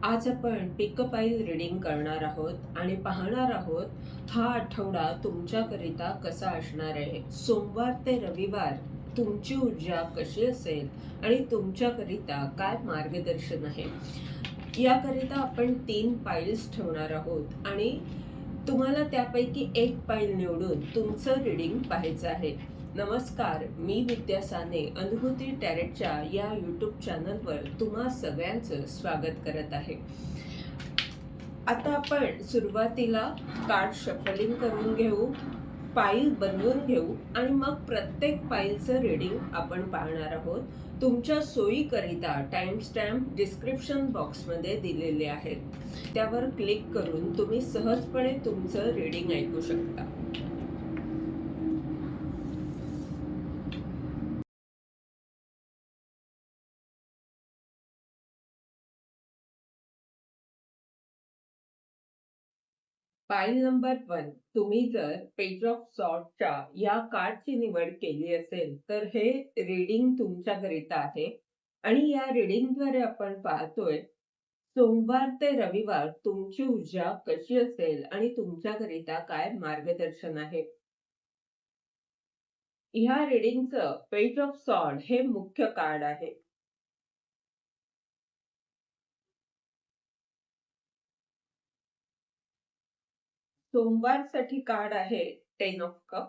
आज आपण पिक पाईल रीडिंग करणार आहोत आणि पाहणार आहोत हा आठवडा तुमच्याकरिता कसा असणार आहे. सोमवार ते रविवार तुमची ऊर्जा कशी असेल आणि तुमच्याकरिता काय मार्गदर्शन आहे याकरिता आपण 3 पाईल्स ठेवणार आहोत आणि तुम्हाला त्यापैकी एक पाईल निवडून तुमचं रीडिंग पाहायचं आहे. नमस्कार, मी विद्या साने अनुभूती टॅरेटच्या या यूट्यूब चॅनलवर तुम्हा सगळ्यांचं स्वागत करत आहे. आता आपण सुरुवातीला कार्ड शफलिंग करून घेऊ, पाईल बनवून घेऊ आणि मग प्रत्येक पाईलचं रीडिंग आपण पाहणार आहोत. तुमच्या सोयीकरिता टाइम स्टॅम्प डिस्क्रिप्शन बॉक्समध्ये दिलेले आहेत. त्यावर क्लिक करून तुम्ही सहजपणे तुमचं रीडिंग ऐकू शकता. पाईल नंबर 1, तुम्ही जर पेज ऑफ सॉर्टच्या या कार्डची निवड केली असेल तर हे रीडिंग तुमच्याकरिता आहे आणि या रीडिंगद्वारे आपण पाहतोय सोमवार ते रविवार तुमची ऊर्जा कशी असेल आणि तुमच्याकरिता काय मार्गदर्शन आहे. ह्या रीडिंगचं पेज ऑफ सॉर्ट हे मुख्य कार्ड आहे. सोमवारसाठी कार्ड आहे 10 ऑफ कप.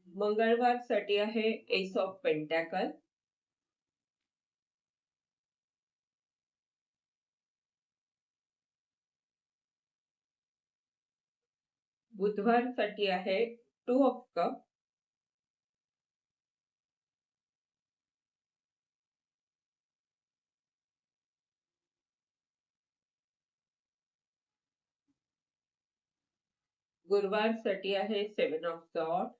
मंगळवारसाठी आहे एस ऑफ पेंटॅकल. बुधवारसाठी आहे 2 ऑफ कप. गुरुवारसाठी आहे 7 ऑफ सॉर्ट.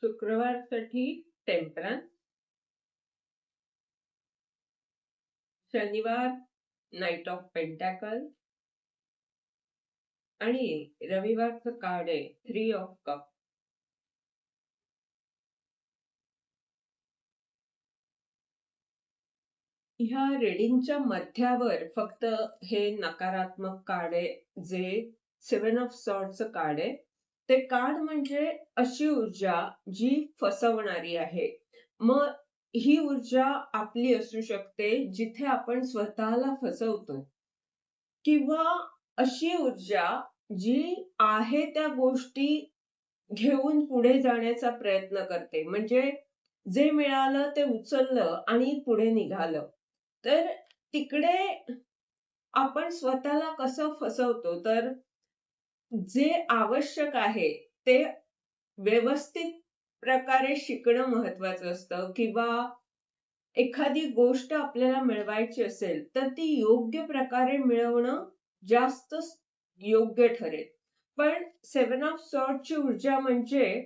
शुक्रवारसाठी टेम्परन्स. शनिवार नाईट ऑफ पेंटॅकल आणि रविवारचं कार्ड आहे 3 ऑफ कप. ह्या रीडिंगच्या मध्यावर फक्त हे नकारात्मक कार्ड आहे, जे 7 ऑफ सॉर्टचं कार्ड आहे. ते कार्ड म्हणजे अशी ऊर्जा जी फसवणारी आहे. मग ही ऊर्जा आपली असू शकते जिथे आपण स्वतःला फसवतो, किंवा अशी ऊर्जा जी आहे त्या गोष्टी घेऊन पुढे जाण्याचा प्रयत्न करते. म्हणजे जे मिळालं ते उचललं आणि पुढे निघालं. तर तिकडे आपण स्वतःला कसं फसवतो, तर जे आवश्यक आहे ते व्यवस्थित प्रकारे शिकणं महत्वाचं असतं, किंवा एखादी गोष्ट आपल्याला मिळवायची असेल तर ती योग्य प्रकारे मिळवणं जास्त योग्य ठरेल. पण 7 ऑफ सॉर्टची ऊर्जा म्हणजे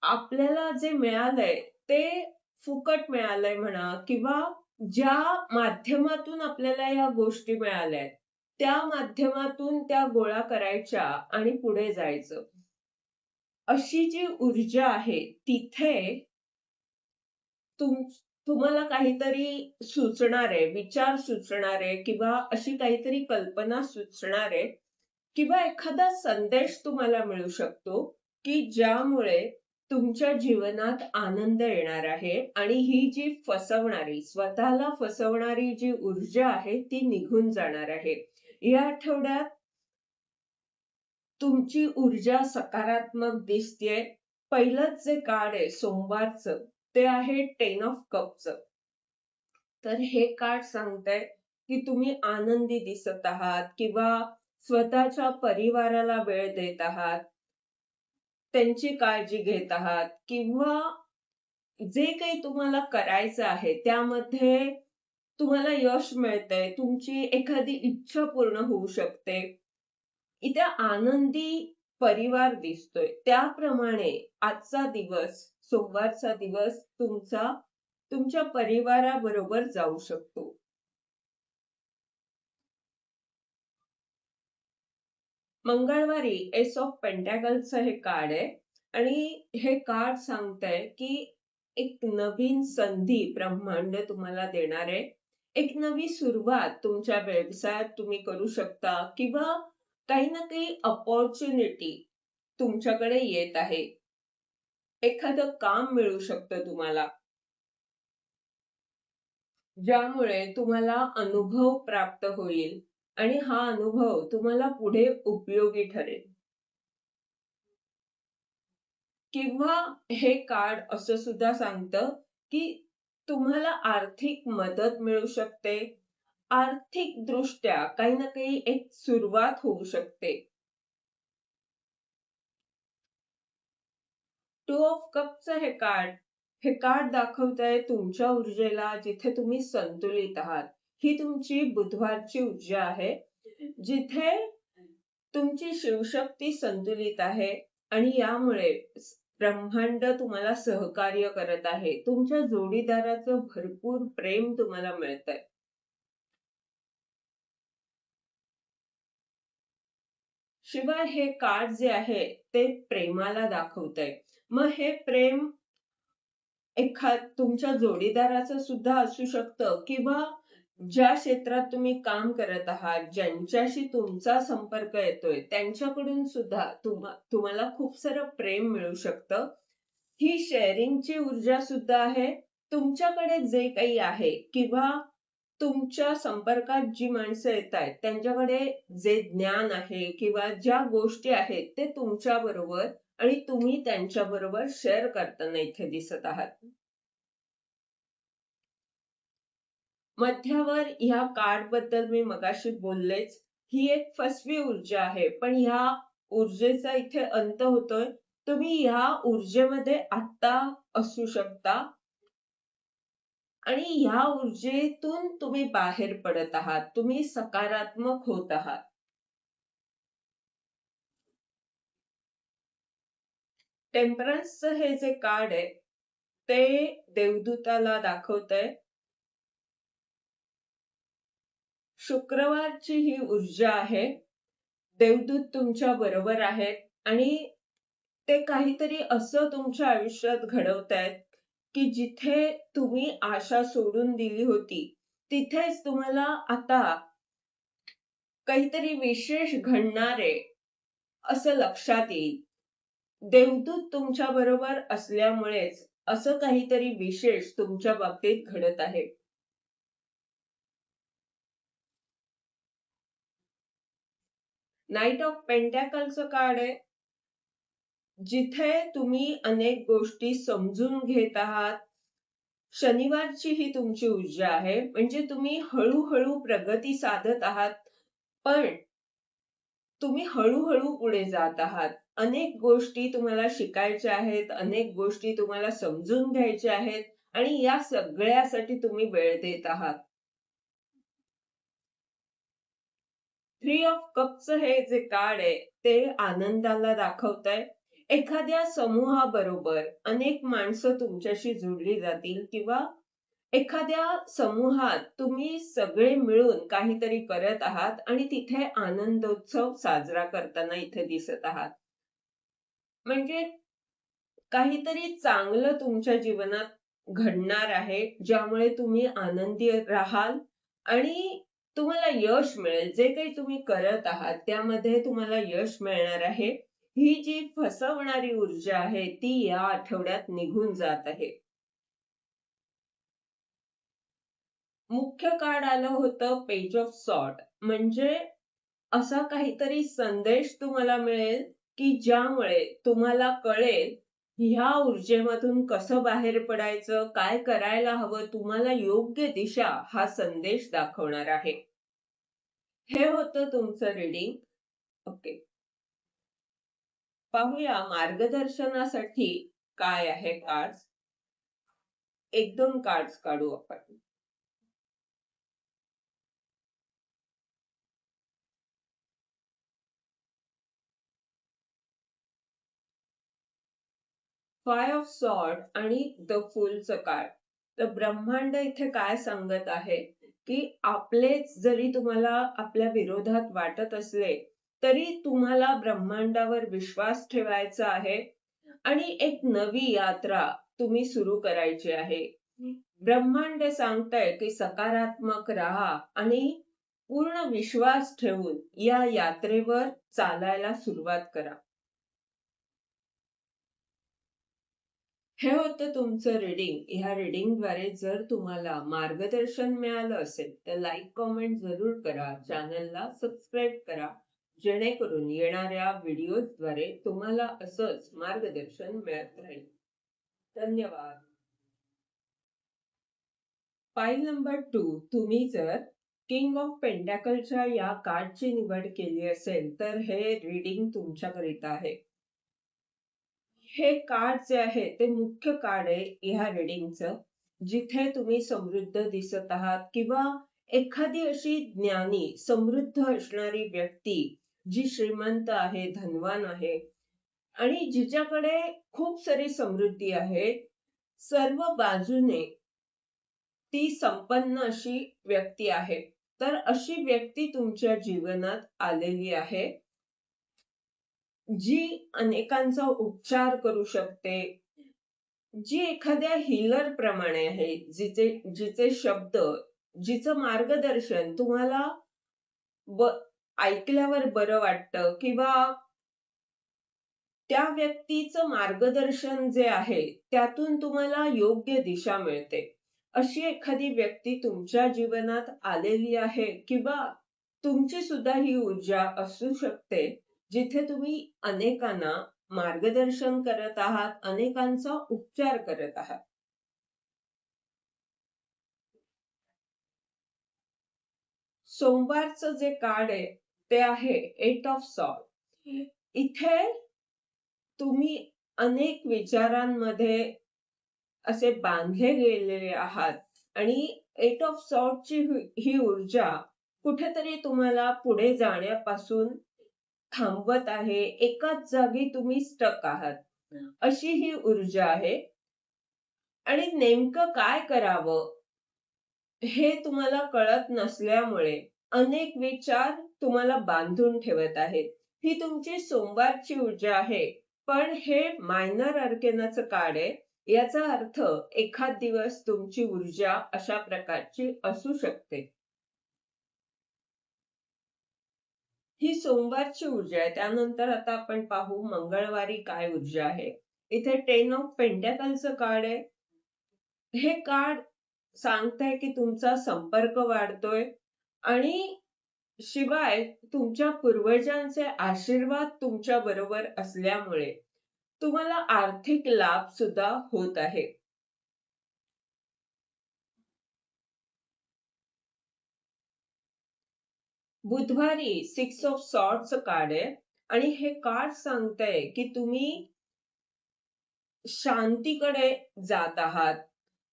आपल्याला जे मिळालंय ते फुकट मिळालंय म्हणा, किंवा ज्या माध्यमातून आपल्याला या गोष्टी मिळाल्या त्या माध्यमातून त्या गोळा करायच्या आणि पुढे जायचं. अशी जी ऊर्जा आहे तिथे तुम्हाला काहीतरी सुचणार आहे, विचार सुचणार आहे, किंवा अशी काहीतरी कल्पना सुचणार आहे, किंवा एखादा संदेश तुम्हाला मिळू शकतो की ज्यामुळे तुमच्या जीवनात आनंद येणार आहे आणि ही जी फसवणारी, स्वतःला फसवणारी जी ऊर्जा आहे ती निघून जाणार आहे. या आठवड्यात तुमची ऊर्जा सकारात्मक दिसतेय. पहिलंच जे कार्ड आहे सोमवारचं ते आहे 10 ऑफ कपचं. तर हे कार्ड सांगतंय की तुम्ही आनंदी दिसत आहात, किंवा स्वतःच्या परिवाराला वेळ देत आहात, त्यांची काळजी घेत आहात, किंवा जे काही तुम्हाला करायचं आहे त्यामध्ये तुम्हाला यश मिळतंय, तुमची एखादी इच्छा पूर्ण होऊ शकते. इथे आनंदी परिवार दिसतोय. त्याप्रमाणे आजचा दिवस, सोमवारचा दिवस तुमचा तुमच्या परिवाराबरोबर जाऊ शकतो. मंगळवारी एस ऑफ पेंटॅकलचं हे कार्ड आहे. आणि हे कार्ड सांगतंय की एक नवीन संधी ब्रह्मांड तुम्हाला देणार आहे. एक नवी सुरुवात तुमच्या व्यवसायात तुम्ही करू शकता किंवा काही ना काही अपॉर्च्युनिटी तुमच्याकडे येत आहे. एखादं काम मिळू शकतं तुम्हाला, ज्यामुळे तुम्हाला अनुभव प्राप्त होईल आणि हा अनुभव तुम्हाला पुढे उपयोगी ठरेल. किंवा हे कार्ड असं सुद्धा सांगतं, की तुम्हाला आर्थिक मदत मिळू शकते. आर्थिक दृष्ट्या काही ना काही एक सुरुवात होऊ शकते. टू ऑफ कपचं हे कार्ड दाखवतंय तुमच्या ऊर्जेला जिथे तुम्ही संतुलित आहात. ही तुमची बुधवारची ऊर्जा आहे, जिथे तुमची शिवशक्ती संतुलित आहे आणि यामुळे ब्रह्मांड तुम्हाला सहकार्य करत आहे. तुमच्या जोडीदाराचं भरपूर प्रेम तुम्हाला मिळतंय. शिवाय हे कार्ड जे आहे ते प्रेमाला दाखवतंय. मग हे प्रेम तुमच्या जोडीदाराचं सुद्धा असू शकतं किंवा ज्या क्षेत्रात तुम्ही काम करत आहात, ज्यांच्याशी तुमचा संपर्क येतोय, त्यांच्याकडून सुद्धा तुम्हाला खूप सारं प्रेम मिळू शकतं. ही शेअरिंगची ऊर्जा सुद्धा आहे. तुमच्याकडे जे काही आहे किंवा तुमच्या संपर्कात जी माणसं येतायत, त्यांच्याकडे जे ज्ञान आहे किंवा ज्या गोष्टी आहेत, ते तुमच्याबरोबर आणि तुम्ही त्यांच्याबरोबर शेअर करताना इथे दिसत आहात. मध्यावर ह्या कार्डबद्दल मी मगाशी बोललेच. ही एक फसवी ऊर्जा आहे. पण ह्या ऊर्जेचा इथे अंत होतोय. तुम्ही ह्या ऊर्जेमध्ये आत्ता असू शकता आणि ह्या ऊर्जेतून तुम्ही बाहेर पडत आहात. तुम्ही सकारात्मक होत आहात. टेम्परन्सचं हे जे कार्ड आहे, ते देवदूताला दाखवतंय. शुक्रवारची ही ऊर्जा आहे. देवदूत तुमच्या बरोबर आहेत आणि ते काहीतरी असं तुमच्या आयुष्यात घडवतायत, की जिथे तुम्ही आशा सोडून दिली होती, तिथेच तुम्हाला आता काहीतरी विशेष घडणार आहे, असं लक्षात येईल. देवदूत तुमच्या बरोबर असल्यामुळेच असं काहीतरी विशेष तुमच्या बाबतीत घडत आहे. नाईट ऑफ पेंटॅकलचं कार्ड आहे. जिथे तुम्ही अनेक गोष्टी समजून घेत आहात. शनिवारची ही तुमची ऊर्जा आहे. म्हणजे तुम्ही हळूहळू प्रगती साधत आहात. पण तुम्ही हळूहळू पुढे जात आहात. अनेक गोष्टी तुम्हाला शिकायच्या आहेत. अनेक गोष्टी तुम्हाला समजून घ्यायच्या आहेत आणि या सगळ्यासाठी तुम्ही वेळ देत आहात. थ्री ऑफ कपचं हे जे कार्ड आहे ते आनंदाला दाखवतंय. एखाद्या समूहाबरोबर अनेक माणसं तुमच्याशी जोडली जातील किंवा एखाद्या समूहात तुम्ही सगळे मिळून काहीतरी करत आहात आणि तिथे आनंदोत्सव साजरा करताना इथे दिसत आहात. म्हणजे काहीतरी चांगलं तुमच्या जीवनात घडणार आहे, ज्यामुळे तुम्ही आनंदी राहाल आणि तुम्हाला यश मिळेल. जे काही तुम्ही करत आहात, त्यामध्ये तुम्हाला यश मिळणार आहे. ही जी फसवणारी ऊर्जा आहे, ती या आठवड्यात निघून जात आहे. मुख्य कार्ड आलं होतं पेज ऑफ सॉर्ट. म्हणजे असा काहीतरी संदेश तुम्हाला मिळेल, की ज्यामुळे तुम्हाला कळेल, ह्या ऊर्जेमधून कसं बाहेर पडायचं, काय करायला हवं, तुम्हाला योग्य दिशा हा संदेश दाखवणार आहे. हे होतं तुमचं रीडिंग. ओके. पाहूया मार्गदर्शनासाठी काय आहे कार्ड्स. 1-2 कार्ड्स काढू आपण. 5 ऑफ सॉर्ड आणि द फूलचं कार्ड. तर ब्रह्मांड इथे काय सांगत आहे, की आपलेच जरी तुम्हाला आपल्या विरोधात वाटत असले, तरी तुम्हाला ब्रह्मांडावर विश्वास ठेवायचा आहे आणि एक नवी यात्रा तुम्ही सुरू करायची आहे. ब्रह्मांड सांगतंय की सकारात्मक राहा आणि पूर्ण विश्वास ठेवून या यात्रेवर चालायला सुरुवात करा. हे होतं तुमचं रीडिंग. ह्या रीडिंगद्वारे जर तुम्हाला मार्गदर्शन मिळालं असेल तर लाईक कॉमेंट जरूर करा. चॅनलला सबस्क्राईब करा. जेणेकरून येणाऱ्या व्हिडिओद्वारे तुम्हाला असंच मार्गदर्शन मिळत राहील. धन्यवाद. File number 2. तुम्ही जर किंग ऑफ पेंटॅकलच्या या कार्डची निवड केली असेल तर हे रीडिंग तुमच्याकरिता आहे. हे कार्ड जे आहे ते मुख्य कार्ड आहे ह्या रीडिंगचं. जिथे तुम्ही समृद्ध दिसत आहात किंवा एखादी अशी ज्ञानी समृद्ध असणारी व्यक्ती जी श्रीमंत आहे, धनवान आहे आणि जिच्याकडे खूप सारी समृद्धी आहे, सर्व बाजूने ती संपन्न अशी व्यक्ती आहे. तर अशी व्यक्ती तुमच्या जीवनात आलेली आहे. जी अनेकांचा उपचार करू शकते, जी एखाद्या हीलर प्रमाणे आहे, जिचे शब्द, जिचं मार्गदर्शन तुम्हाला ऐकल्यावर बरं वाटतं किंवा त्या व्यक्तीचं मार्गदर्शन जे आहे त्यातून तुम्हाला योग्य दिशा मिळते. अशी एखादी व्यक्ती तुमच्या जीवनात आलेली आहे किंवा तुमची सुद्धा ही ऊर्जा असू शकते, जिथे तुम्ही अनेकांना मार्गदर्शन करत आहात, अनेकांचा उपचार करत आहात. सोमवारचं जे कार्ड आहे ते आहे 8 ऑफ सॉर्ड. इथे तुम्ही अनेक विचारांमध्ये असे बांधले गेलेले आहात आणि 8 ऑफ सॉर्डची ही ऊर्जा कुठेतरी तुम्हाला पुढे जाण्यापासून थांबवत आहे. एकाच जागी तुम्ही स्टक आहात. अशी ही ऊर्जा आहे आणि नेमकं काय करावं हे तुम्हाला कळत नसल्यामुळे अनेक विचार तुम्हाला बांधून ठेवत आहेत. ही तुमची सोमवारची ऊर्जा आहे. पण हे मायनर अर्केनाचं कार्ड आहे. याचा अर्थ एखाद दिवस तुमची ऊर्जा अशा प्रकारची असू शकते. ही सोमवारची ऊर्जा आहे. त्यानंतर आता आपण पाहू मंगळवारी काय ऊर्जा आहे. इथे 10 ऑफ पेंटॅकलचं कार्ड आहे. हे कार्ड सांगतंय की तुमचा संपर्क वाढतोय आणि शिवाय तुमच्या पूर्वजांचे आशीर्वाद तुमच्या बरोबर असल्यामुळे तुम्हाला आर्थिक लाभ सुद्धा होत आहे. बुधवारी 6 ऑफ सॉर्डचं कार्ड आहे आणि हे कार्ड सांगतंय की तुम्ही शांतीकडे जात आहात.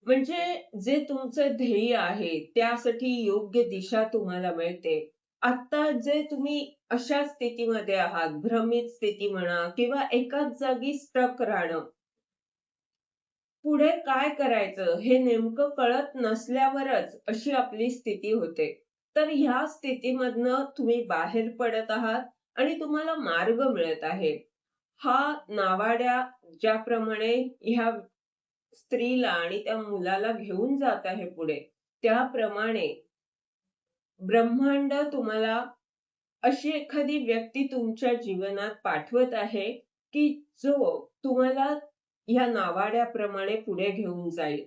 म्हणजे जे तुमचं ध्येय आहे त्यासाठी योग्य दिशा तुम्हाला मिळते. आता जे तुम्ही अशा स्थितीमध्ये आहात, भ्रमित स्थिती म्हणा किंवा एकाच जागी स्टक राहणं, पुढे काय करायचं हे नेमकं कळत नसल्यावरच अशी आपली स्थिती होते. तर ह्या स्थितीमधनं तुम्ही बाहेर पडत आहात आणि तुम्हाला मार्ग मिळत आहे. हा नावाड्या ज्याप्रमाणे ह्या स्त्रीला आणि त्या मुलाला घेऊन जात आहे पुढे, त्याप्रमाणे ब्रह्मांड तुम्हाला अशी एखादी व्यक्ती तुमच्या जीवनात पाठवत आहे, की जो तुम्हाला ह्या नावाड्याप्रमाणे पुढे घेऊन जाईल.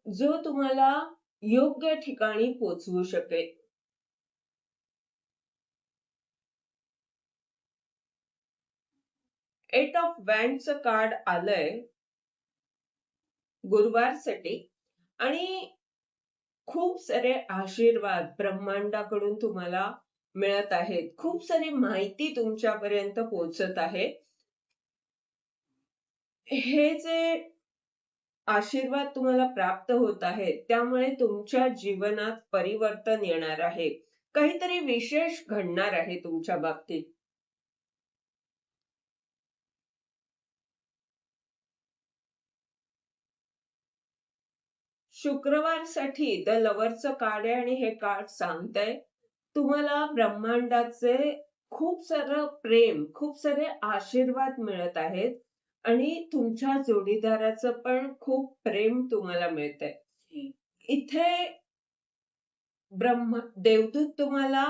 जो तुम्हाला योग्य ठिकाणी पोहोचवू शकेल. 8 ऑफ वँडचं कार्ड आलंय गुरुवारसाठी आणि खूप सारे आशीर्वाद ब्रह्मांडाकडून तुम्हाला मिळत आहेत. खूप सारी माहिती तुमच्यापर्यंत पोहोचत आहे. हे जे आशीर्वाद तुम्हाला प्राप्त होत आहेत, त्यामुळे तुमच्या जीवनात परिवर्तन येणार आहे. काहीतरी विशेष घडणार आहे तुमच्या बाबतीत. शुक्रवारसाठी द लव्हरचं कार्ड आहे आणि हे कार्ड सांगतंय तुम्हाला ब्रह्मांडाचे खूप सारं प्रेम, खूप सारे आशीर्वाद मिळत आहेत आणि तुमच्या जोडीदाराचं पण खूप प्रेम तुम्हाला मिळतंय. इथे देवदूत तुम्हाला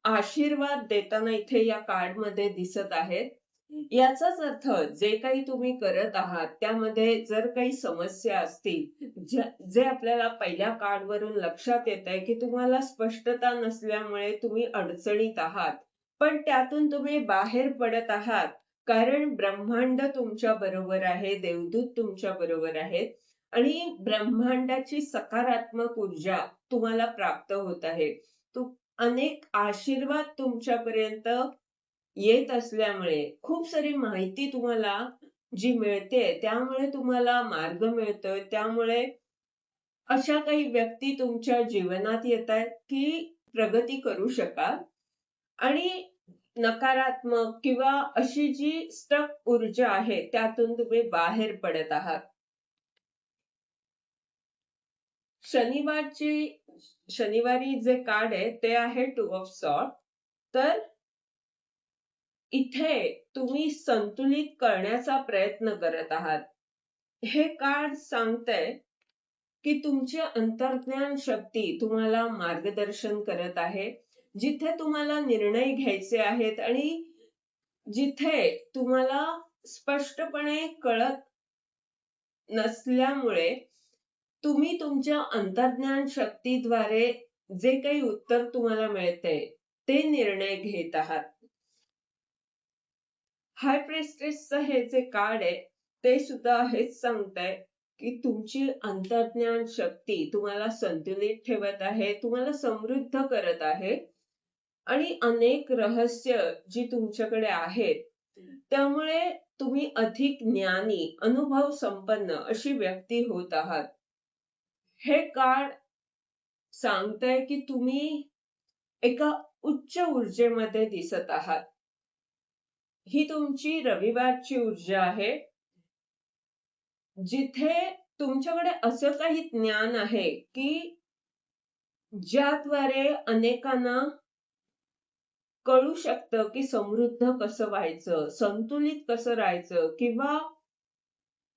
आशीर्वाद देताना इथे या कार्डमध्ये दिसत आहेत. याचाच अर्थ जे काही तुम्ही करत आहात त्यामध्ये जर काही समस्या असतील, जे आपल्याला पहिल्या कार्डवरून लक्षात येतंय की तुम्हाला स्पष्टता नसल्यामुळे तुम्ही अडचणीत आहात. पण त्यातून तुम्ही बाहेर पडत आहात. कारण ब्रह्मांड तुमच्या बरोबर आहे, देवदूत तुमच्या बरोबर आहेत आणि ब्रह्मांडाची सकारात्मक ऊर्जा तुम्हाला प्राप्त होत आहे. अनेक आशीर्वाद तुमच्यापर्यंत येत असल्यामुळे खूप सारी माहिती तुम्हाला जी मिळते त्यामुळे तुम्हाला मार्ग मिळतोय. त्यामुळे अशा काही व्यक्ती तुमच्या जीवनात येतायत की प्रगती करू शकाल आणि नकारात्मक किंवा अशी जी स्टक ऊर्जा आहे त्यातून तुम्ही बाहेर पडत आहात. शनिवारी जे कार्ड आहे ते आहे 2 ऑफ सॉर्ड. तर इथे तुम्ही संतुलित करण्याचा प्रयत्न करत आहात. हे कार्ड सांगतंय की तुमची अंतर्ज्ञान शक्ती तुम्हाला मार्गदर्शन करत आहे. जिथे तुम्हाला निर्णय घ्यायचे आहेत आणि जिथे तुम्हाला स्पष्टपणे कळत नसल्यामुळे तुम्ही तुमच्या अंतर्ज्ञान शक्तीद्वारे जे काही उत्तर तुम्हाला मिळतंय ते निर्णय घेत आहात. हाय प्रेस्टेसचं हे जे कार्ड आहे ते सुद्धा हेच सांगतंय की तुमची अंतर्ज्ञान शक्ती तुम्हाला संतुलित ठेवत आहे, तुम्हाला समृद्ध करत आहे आणि अनेक रहस्य जी तुमच्याकडे आहेत त्यामुळे तुम्ही अधिक ज्ञानी, अनुभव संपन्न अशी व्यक्ती होत आहात. हे कार्ड सांगतंय की तुम्ही एका उच्च ऊर्जेमध्ये दिसत आहात. ही तुमची रविवारची ऊर्जा आहे. जिथे तुमच्याकडे असं काही ज्ञान आहे की ज्याद्वारे अनेकांना कळू शकतं की समृद्ध कसं व्हायचं, संतुलित कसं राहायचं किंवा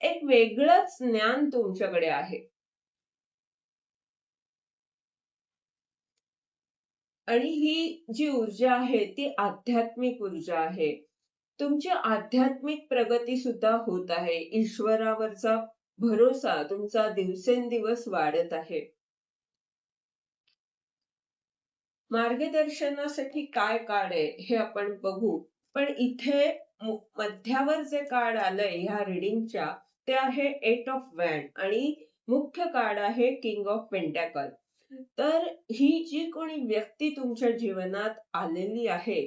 एक वेगळंच ज्ञान तुमच्याकडे आहे. आणि ही जी ऊर्जा आहे ती आध्यात्मिक ऊर्जा आहे. तुमची आध्यात्मिक प्रगती सुद्धा होत आहे. ईश्वरावरचा भरोसा तुमचा दिवसेंदिवस वाढत आहे. मार्गदर्शनासाठी काय कार्ड आहे हे आपण बघू. पण इथे मध्यावर जे कार्ड आलंय ह्या रीडिंगच्या ते आहे 8 ऑफ वॅन्ड आणि मुख्य कार्ड आहे किंग ऑफ पेंटॅकल. तर ही जी कोणी व्यक्ती तुमच्या जीवनात आलेली आहे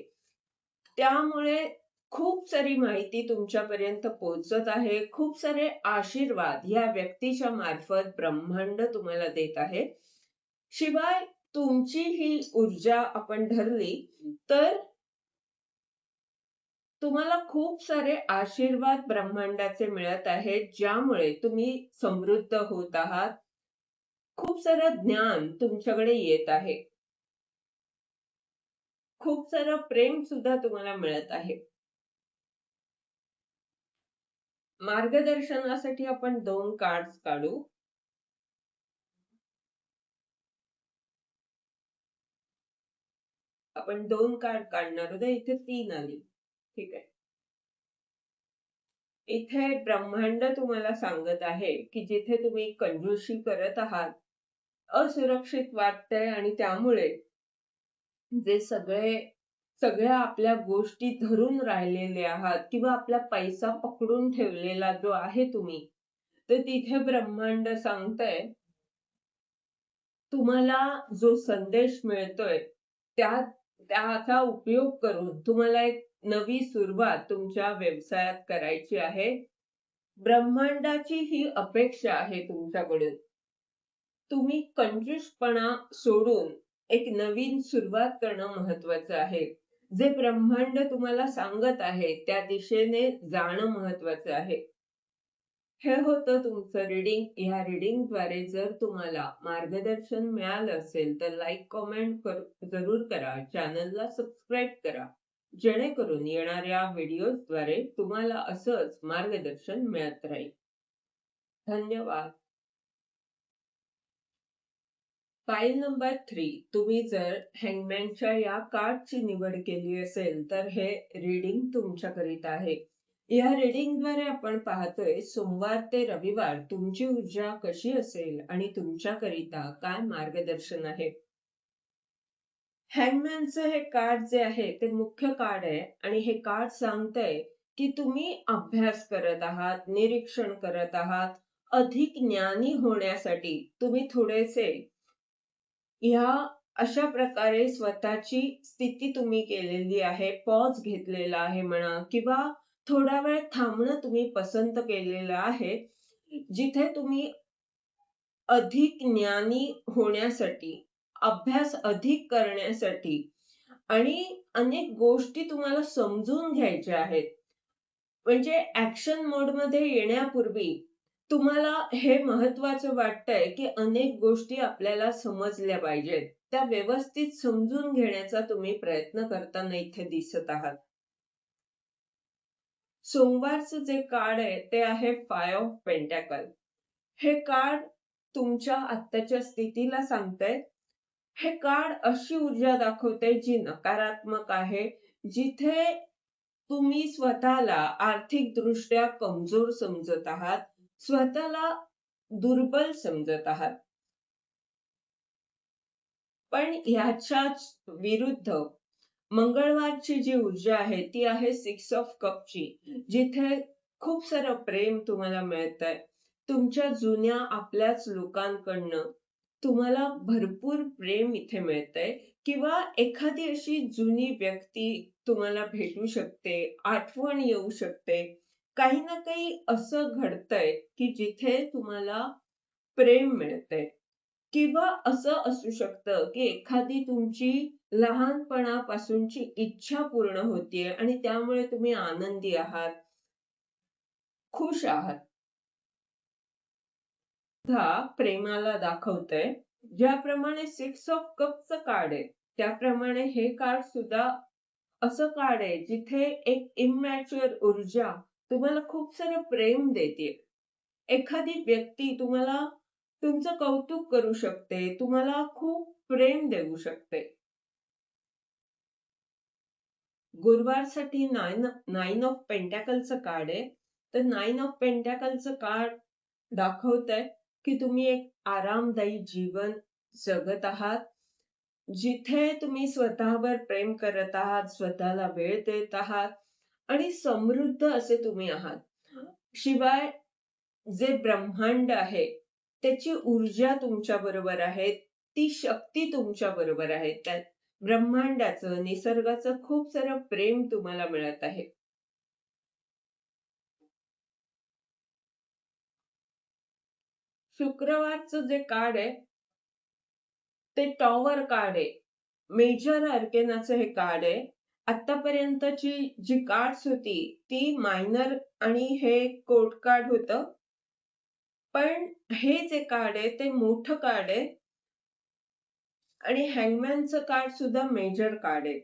त्यामुळे खूप सारी माहिती तुमच्यापर्यंत पोहोचत आहे. खूप सारे आशीर्वाद या व्यक्तीच्या मार्फत ब्रह्मांड तुम्हाला देत आहे. शिवाय तुमची ही ऊर्जा आपण धरली तर तुम्हाला खूप सारे आशीर्वाद ब्रह्मांडाचे मिळत आहेत, ज्यामुळे तुम्ही समृद्ध होत आहात. खूप सारं ज्ञान तुमच्याकडे येत आहे. खूप सारं प्रेम सुद्धा तुम्हाला मिळत आहे. मार्गदर्शनासाठी आपण 2 कार्ड्स काढू. आपण 2 कार्ड काढणार होतो, इथे 3 आली. ठीक आहे. इथे ब्रह्मांड तुम्हाला सांगत आहे की जिथे तुम्ही कंजूसी करत आहात, असुरक्षित वाटतंय आणि त्यामुळे जे सगळ्या आपल्या गोष्टी धरून राहिलेले आहात किंवा आपला पैसा पकडून ठेवलेला जो आहे तुम्ही, तर तिथे ब्रह्मांड सांगतंय तुम्हाला जो संदेश मिळतोय त्याचा उपयोग करून तुम्हाला एक नवी सुरुवात तुमच्या व्यवसायात करायची आहे. ब्रह्मांडाची ही अपेक्षा आहे तुमच्याकडून. तुम्ही कंजूसपणा सोडून एक नवीन सुरुवात करणं महत्वाचं आहे. जे ब्रह्मांड तुम्हाला सांगत आहे त्या दिशेने जाणं महत्वाचं आहे. हे होतं तुमचं रीडिंग. ह्या रीडिंगद्वारे जर तुम्हाला मार्गदर्शन मिळालं असेल तर लाईक, कमेंट जरूर करा. चॅनलला सबस्क्राईब करा. जेणेकरून येणाऱ्या व्हिडिओद्वारे तुम्हाला असंच मार्गदर्शन मिळत राहील. धन्यवाद. File number 3. तुम्ही जर हँगमॅनच्या या कार्डची निवड केली असेल तर हे रीडिंग तुमच्याकरिता आहे. या रीडिंगद्वारे आपण पाहतोय सोमवार ते रविवार तुमची ऊर्जा कशी असेल आणि तुमच्याकरिता काय मार्गदर्शन आहे. हँगमॅनचं हे कार्ड जे आहे ते मुख्य कार्ड आहे आणि हे कार्ड सांगतंय की तुम्ही अभ्यास करत आहात, निरीक्षण करत आहात. अधिक ज्ञानी होण्यासाठी तुम्ही थोडेसे ह्या अशा प्रकारे स्वतःची स्थिती तुम्ही केलेली आहे. पॉज घेतलेला आहे म्हणा किंवा थोडा वेळ थांबणं तुम्ही पसंत केलेलं आहे. जिथे तुम्ही अधिक ज्ञानी होण्यासाठी, अभ्यास अधिक करण्यासाठी आणि अनेक गोष्टी तुम्हाला समजून घ्यायच्या आहेत. म्हणजे ॲक्शन मोडमध्ये येण्यापूर्वी तुम्हाला हे महत्वाचं वाटतंय, की अनेक गोष्टी आपल्याला समजल्या पाहिजेत. त्या व्यवस्थित समजून घेण्याचा तुम्ही प्रयत्न करताना इथे दिसत आहात. सोमवारचं जे कार्ड आहे ते आहे 5 ऑफ पेंटॅकल. हे कार्ड तुमच्या आत्ताच्या स्थितीला सांगतंय. हे कार्ड अशी ऊर्जा दाखवते जी नकारात्मक आहे. जिथे तुम्ही स्वतःला आर्थिकदृष्ट्या कमजोर समजत आहात. स्वतःला दुर्बल समजत आहात. पण ह्याच्याच विरुद्ध मंगळवारची जी ऊर्जा आहे ती आहे 6 ऑफ कपची. जिथे खूप सारं प्रेम तुम्हाला मिळतंय. तुमच्या जुन्या आपल्याच लोकांकडनं तुम्हाला भरपूर प्रेम इथे मिळतंय किंवा एखादी अशी जुनी व्यक्ती तुम्हाला भेटू शकते, आठवण येऊ शकते. काही ना काही असं घडतंय की जिथे तुम्हाला प्रेम मिळतंय. किंवा असं असू शकतं, की एखादी तुमची लहानपणापासूनची इच्छा पूर्ण होतीये आणि त्यामुळे तुम्ही आनंदी आहात, खुश आहात. सुद्धा प्रेमाला दाखवतंय. ज्याप्रमाणे 6 ऑफ कपचं कार्ड आहे, त्याप्रमाणे हे कार्ड सुद्धा असं कार्ड आहे, जिथे एक इमॅच्युअर ऊर्जा तुम्हाला खूप सारं प्रेम देतेय. एखादी व्यक्ती तुम्हाला तुमचं कौतुक करू शकते, तुम्हाला खूप प्रेम देऊ शकते. गुरुवारसाठी नाईन ऑफ पेंटॅकलचं कार्ड आहे. तर नाईन ऑफ पेंटॅकलचं कार्ड दाखवतंय, की तुम्ही एक आरामदायी जीवन जगत आहात. जिथे तुम्ही स्वतःवर प्रेम करत आहात, स्वतःला वेळ देत आहात आणि समृद्ध असे तुम्ही आहात. शिवाय जे ब्रह्मांड आहे, त्याची ऊर्जा तुमच्या बरोबर आहे. ती शक्ती तुमच्या बरोबर आहे. त्यात ब्रह्मांडाचं, निसर्गाचं खूप सारं प्रेम तुम्हाला मिळत आहे. शुक्रवारचं जे कार्ड आहे, ते टॉवर कार्ड आहे. मेजर अर्केनाचं हे कार्ड आहे. आतापर्यंतची जी कार्ड्स होती, ती मायनर आणि हे कोर्ट कार्ड होतं. पण हे जे कार्ड आहे, ते मोठं कार्ड आहे आणि हँगमॅनचं कार्ड सुद्धा मेजर कार्ड आहे.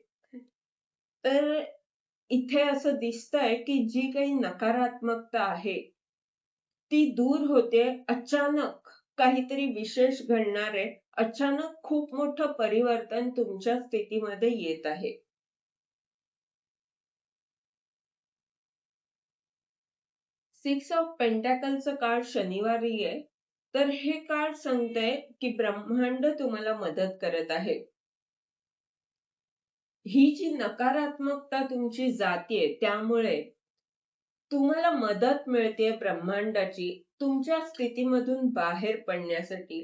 तर इथे असं दिसतंय, की जी काही नकारात्मकता आहे, ती दूर होते. अचानक काहीतरी विशेष घडणार आहे. अचानक खूप मोठं परिवर्तन तुमच्या स्थितीमध्ये येत आहे. 6 ऑफ पेंटॅकलचं कार्ड शनिवारी आहे. तर हे कार्ड सांगतंय, की ब्रह्मांड तुम्हाला मदत करत आहे. ही जी नकारात्मकता तुमची जातीये त्यामुळे तुम्हाला मदत मिळतेय ब्रह्मांडाची तुमच्या स्थितीमधून बाहेर पडण्यासाठी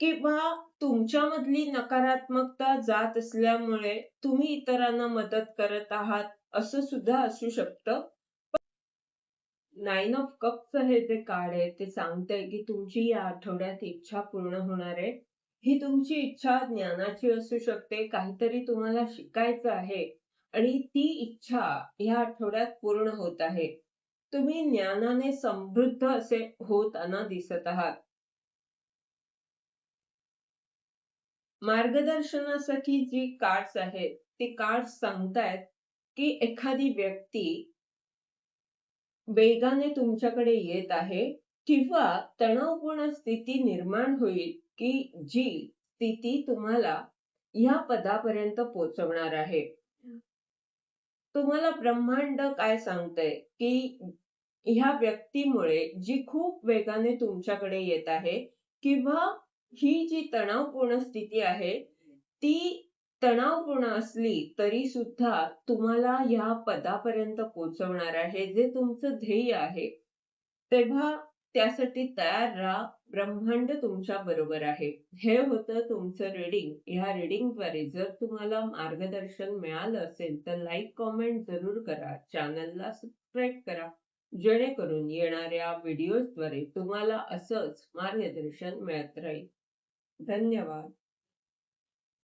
किंवा तुमच्यामधली नकारात्मकता जात असल्यामुळे तुम्ही इतरांना मदत करत आहात असं सुद्धा असू शकतं. नाईन ऑफ कपचं हे जे कार्ड आहे ते सांगतंय की तुमची या आठवड्यात इच्छा पूर्ण होणार आहे. ही तुमची इच्छा ज्ञानाची असू शकते, काहीतरी तुम्हाला शिकायचं आहे आणि ती इच्छा या आठवड्यात पूर्ण होत आहे. तुम्ही ज्ञानाने समृद्ध असे होताना दिसत आहात. मार्गदर्शनासाठी जी कार्ड्स आहेत ती कार्ड सांगतायत की एखादी व्यक्ती वेगाने तुमच्याकडे येत आहे किंवा तणावपूर्ण स्थिती निर्माण होईल की जी स्थिती तुम्हाला ह्या पदापर्यंत पोहोचवणार आहे. तुम्हाला ब्रह्मांड काय सांगतंय की ह्या व्यक्तीमुळे जी खूप वेगाने तुमच्याकडे येत आहे किंवा ही जी तणावपूर्ण स्थिती आहे, ती तणावपूर्ण असली तरी सुद्धा तुम्हाला ह्या पदापर्यंत पोहोचवणार आहे, जे तुमचं ध्येय आहे. तेव्हा त्यासाठी तयार राहा. ब्रह्मांड तुमच्या बरोबर आहे. हे होतं तुमचं रीडिंग. ह्या रीडिंगद्वारे जर तुम्हाला मार्गदर्शन मिळालं असेल, तर लाईक, कमेंट जरूर करा. चॅनलला सबस्क्राईब करा. जेणेकरून येणाऱ्या व्हिडिओजद्वारे तुम्हाला असंच मार्गदर्शन मिळत राहील. धन्यवाद.